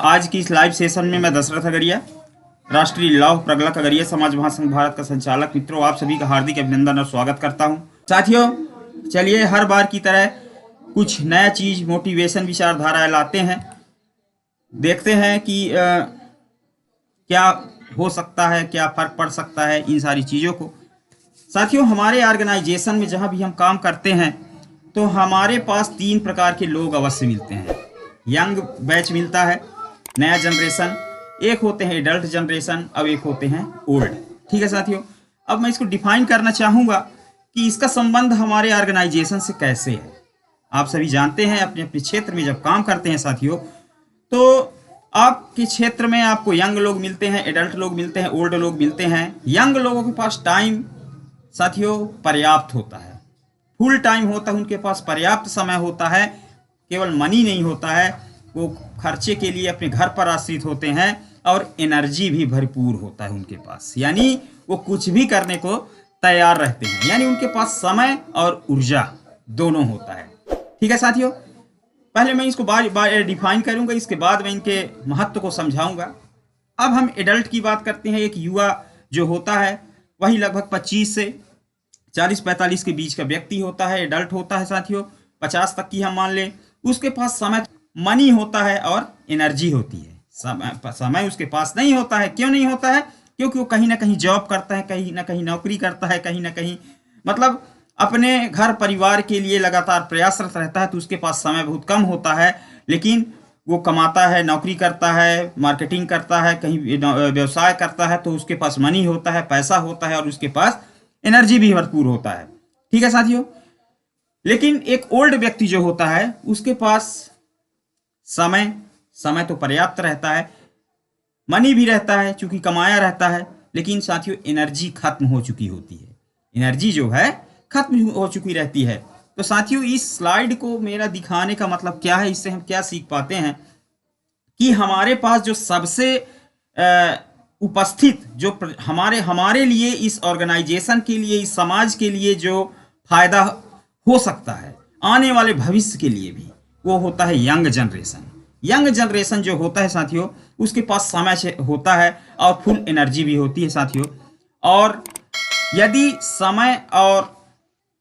आज की इस लाइव सेशन में मैं दशरथ अगरिया, राष्ट्रीय लौह प्रगलक अगरिया समाज महासंघ भारत का संचालक, मित्रों आप सभी का हार्दिक अभिनंदन और स्वागत करता हूं। साथियों, चलिए हर बार की तरह कुछ नया चीज मोटिवेशन विचारधारा लाते हैं, देखते हैं कि क्या हो सकता है, क्या फर्क पड़ सकता है इन सारी चीज़ों को। साथियों, हमारे ऑर्गेनाइजेशन में जहाँ भी हम काम करते हैं तो हमारे पास 3 प्रकार के लोग अवश्य मिलते हैं। यंग बैच मिलता है, नया जनरेशन, एक होते हैं एडल्ट जनरेशन, अब एक होते हैं ओल्ड। ठीक है साथियों, अब मैं इसको डिफाइन करना चाहूँगा कि इसका संबंध हमारे ऑर्गेनाइजेशन से कैसे है। आप सभी जानते हैं अपने अपने क्षेत्र में जब काम करते हैं साथियों, तो आपके क्षेत्र में आपको यंग लोग मिलते हैं, एडल्ट लोग मिलते हैं, ओल्ड लोग मिलते हैं। यंग लोगों के पास टाइम साथियों पर्याप्त होता है, फुल टाइम होता है, उनके पास पर्याप्त समय होता है, केवल मनी नहीं होता है, वो खर्चे के लिए अपने घर पर आश्रित होते हैं और एनर्जी भी भरपूर होता है उनके पास, यानी वो कुछ भी करने को तैयार रहते हैं, यानी उनके पास समय और ऊर्जा दोनों होता है। ठीक है साथियों, पहले मैं इसको बार डिफाइन करूंगा, इसके बाद मैं इनके महत्व को समझाऊंगा। अब हम एडल्ट की बात करते हैं। एक युवा जो होता है वही लगभग 25 से 40-45 के बीच का व्यक्ति होता है, एडल्ट होता है साथियों। 50 तक की हम मान लें, उसके पास समय, मनी होता है और एनर्जी होती है। समय उसके पास नहीं होता है। क्यों नहीं होता है? क्योंकि वो कहीं ना कहीं जॉब करता है, कहीं ना कहीं नौकरी करता है, कहीं ना कहीं मतलब अपने घर परिवार के लिए लगातार प्रयासरत रहता है, तो उसके पास समय बहुत कम होता है। लेकिन वो कमाता है, नौकरी करता है, मार्केटिंग करता है, कहीं व्यवसाय करता है, तो उसके पास मनी होता है, पैसा होता है और उसके पास एनर्जी भी भरपूर होता है। ठीक है साथियों, लेकिन एक ओल्ड व्यक्ति जो होता है उसके पास समय तो पर्याप्त रहता है, मनी भी रहता है चूंकि कमाया रहता है, लेकिन साथियों एनर्जी खत्म हो चुकी होती है। एनर्जी जो है खत्म हो चुकी रहती है। तो साथियों, इस स्लाइड को मेरा दिखाने का मतलब क्या है, इससे हम क्या सीख पाते हैं कि हमारे पास जो सबसे उपस्थित, जो हमारे लिए, इस ऑर्गेनाइजेशन के लिए, इस समाज के लिए जो फायदा हो सकता है आने वाले भविष्य के लिए भी, वो होता है यंग जनरेशन। यंग जनरेशन जो होता है साथियों, उसके पास समय होता है और फुल एनर्जी भी होती है साथियों। और यदि समय और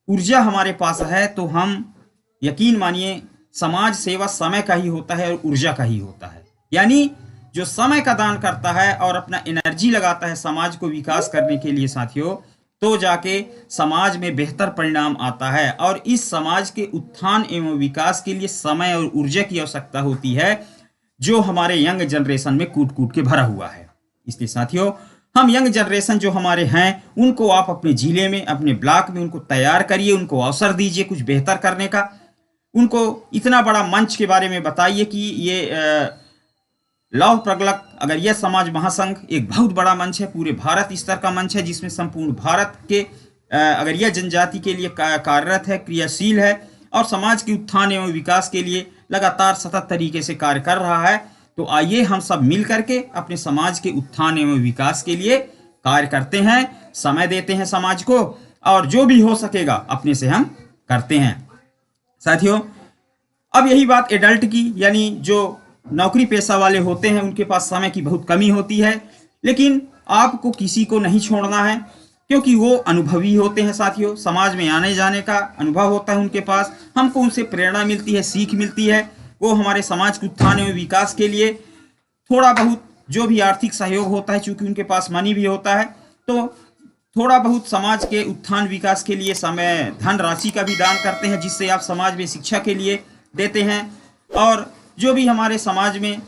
ऊर्जा हमारे पास है तो हम यकीन मानिए, समाज सेवा समय का ही होता है और ऊर्जा का ही होता है। यानी जो समय का दान करता है और अपना एनर्जी लगाता है समाज को विकास करने के लिए साथियों, तो जाके समाज में बेहतर परिणाम आता है। और इस समाज के उत्थान एवं विकास के लिए समय और ऊर्जा की आवश्यकता होती है, जो हमारे यंग जनरेशन में कूट कूट के भरा हुआ है। इसलिए साथियों, हम यंग जनरेशन जो हमारे हैं, उनको आप अपने जिले में, अपने ब्लॉक में उनको तैयार करिए, उनको अवसर दीजिए कुछ बेहतर करने का। उनको इतना बड़ा मंच के बारे में बताइए कि ये लौह प्रगलक अगरिया समाज महासंघ एक बहुत बड़ा मंच है, पूरे भारत स्तर का मंच है, जिसमें संपूर्ण भारत के अगरिया जनजाति के लिए कार्यरत है, क्रियाशील है और समाज के उत्थान एवं विकास के लिए लगातार सतत तरीके से कार्य कर रहा है। तो आइए हम सब मिल करके अपने समाज के उत्थान एवं विकास के लिए कार्य करते हैं, समय देते हैं समाज को, और जो भी हो सकेगा अपने से हम करते हैं। साथियों, अब यही बात एडल्ट की, यानी जो नौकरी पेशा वाले होते हैं, उनके पास समय की बहुत कमी होती है। लेकिन आपको किसी को नहीं छोड़ना है, क्योंकि वो अनुभवी होते हैं साथियों, समाज में आने जाने का अनुभव होता है उनके पास, हमको उनसे प्रेरणा मिलती है, सीख मिलती है। वो हमारे समाज के उत्थान एवं विकास के लिए थोड़ा बहुत जो भी आर्थिक सहयोग होता है, चूंकि उनके पास मनी भी होता है, तो थोड़ा बहुत समाज के उत्थान विकास के लिए समय, धन राशि का भी दान करते हैं, जिससे आप समाज में शिक्षा के लिए देते हैं। और जो भी हमारे समाज में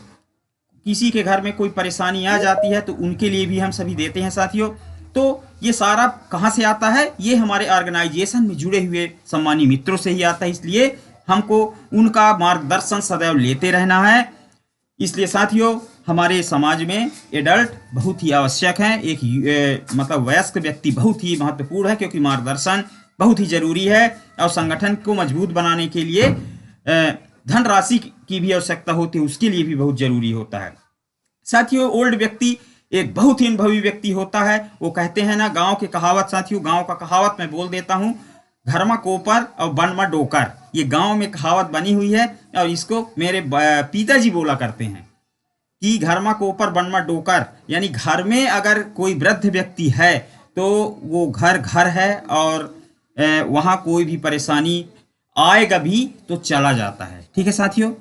किसी के घर में कोई परेशानी आ जाती है तो उनके लिए भी हम सभी देते हैं साथियों। तो ये सारा कहाँ से आता है? ये हमारे ऑर्गेनाइजेशन में जुड़े हुए सम्मानी मित्रों से ही आता है। इसलिए हमको उनका मार्गदर्शन सदैव लेते रहना है। इसलिए साथियों, हमारे समाज में एडल्ट बहुत ही आवश्यक है। एक मतलब वयस्क व्यक्ति बहुत ही महत्वपूर्ण है, क्योंकि मार्गदर्शन बहुत ही जरूरी है और संगठन को मजबूत बनाने के लिए धनराशि की भी आवश्यकता होती है, उसके लिए भी बहुत जरूरी होता है। साथियों, ओल्ड व्यक्ति एक बहुत ही अनुभवी व्यक्ति होता है। वो कहते हैं ना, गांव की कहावत साथियों, गांव का कहावत मैं बोल देता हूँ, घर में कोपर और बन में डोकर, ये गांव में कहावत बनी हुई है और इसको मेरे पिताजी बोला करते हैं। कि घर में कोपर बन में डोकर, यानी घर में अगर कोई वृद्ध व्यक्ति है तो वो घर घर है और वहाँ कोई भी परेशानी आएगा भी तो चला जाता है। ठीक है साथियों,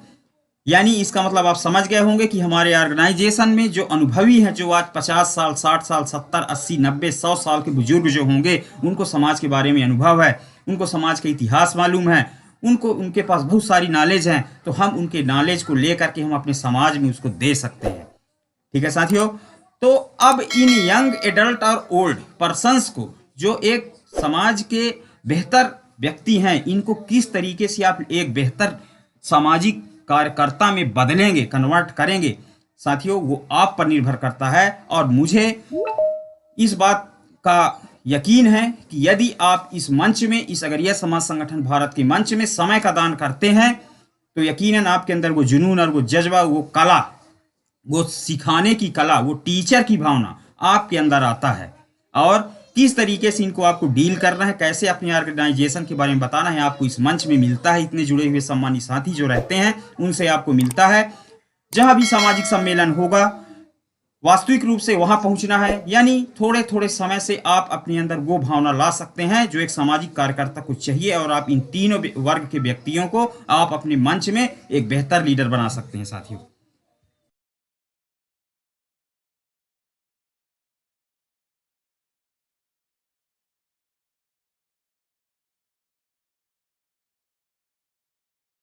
यानी इसका मतलब आप समझ गए होंगे कि हमारे ऑर्गेनाइजेशन में जो अनुभवी हैं, जो आज 50 साल 60 साल 70 80 90 100 साल के बुजुर्ग जो होंगे, उनको समाज के बारे में अनुभव है, उनको समाज का इतिहास मालूम है, उनके पास बहुत सारी नॉलेज है, तो हम उनके नॉलेज को लेकर के हम अपने समाज में उसको दे सकते हैं। ठीक है साथियों, तो अब इन यंग एडल्ट और ओल्ड पर्सन्स को, जो एक समाज के बेहतर व्यक्ति हैं, इनको किस तरीके से आप एक बेहतर सामाजिक कार्यकर्ता में बदलेंगे, कन्वर्ट करेंगे साथियों, वो आप पर निर्भर करता है। और मुझे इस बात का यकीन है कि यदि आप इस मंच में, इस अगरिया समाज संगठन भारत के मंच में समय का दान करते हैं, तो यकीनन आपके अंदर वो जुनून और वो जज्बा, वो कला, वो सिखाने की कला, वो टीचर की भावना आपके अंदर आता है। और किस तरीके से इनको आपको डील करना है, कैसे अपने ऑर्गेनाइजेशन के बारे में बताना है, आपको इस मंच में मिलता है। इतने जुड़े हुए सम्मानित साथी जो रहते हैं उनसे आपको मिलता है। जहां भी सामाजिक सम्मेलन होगा, वास्तविक रूप से वहां पहुंचना है, यानी थोड़े थोड़े समय से आप अपने अंदर वो भावना ला सकते हैं जो एक सामाजिक कार्यकर्ता को चाहिए, और आप इन तीनों वर्ग के व्यक्तियों को आप अपने मंच में एक बेहतर लीडर बना सकते हैं साथियों।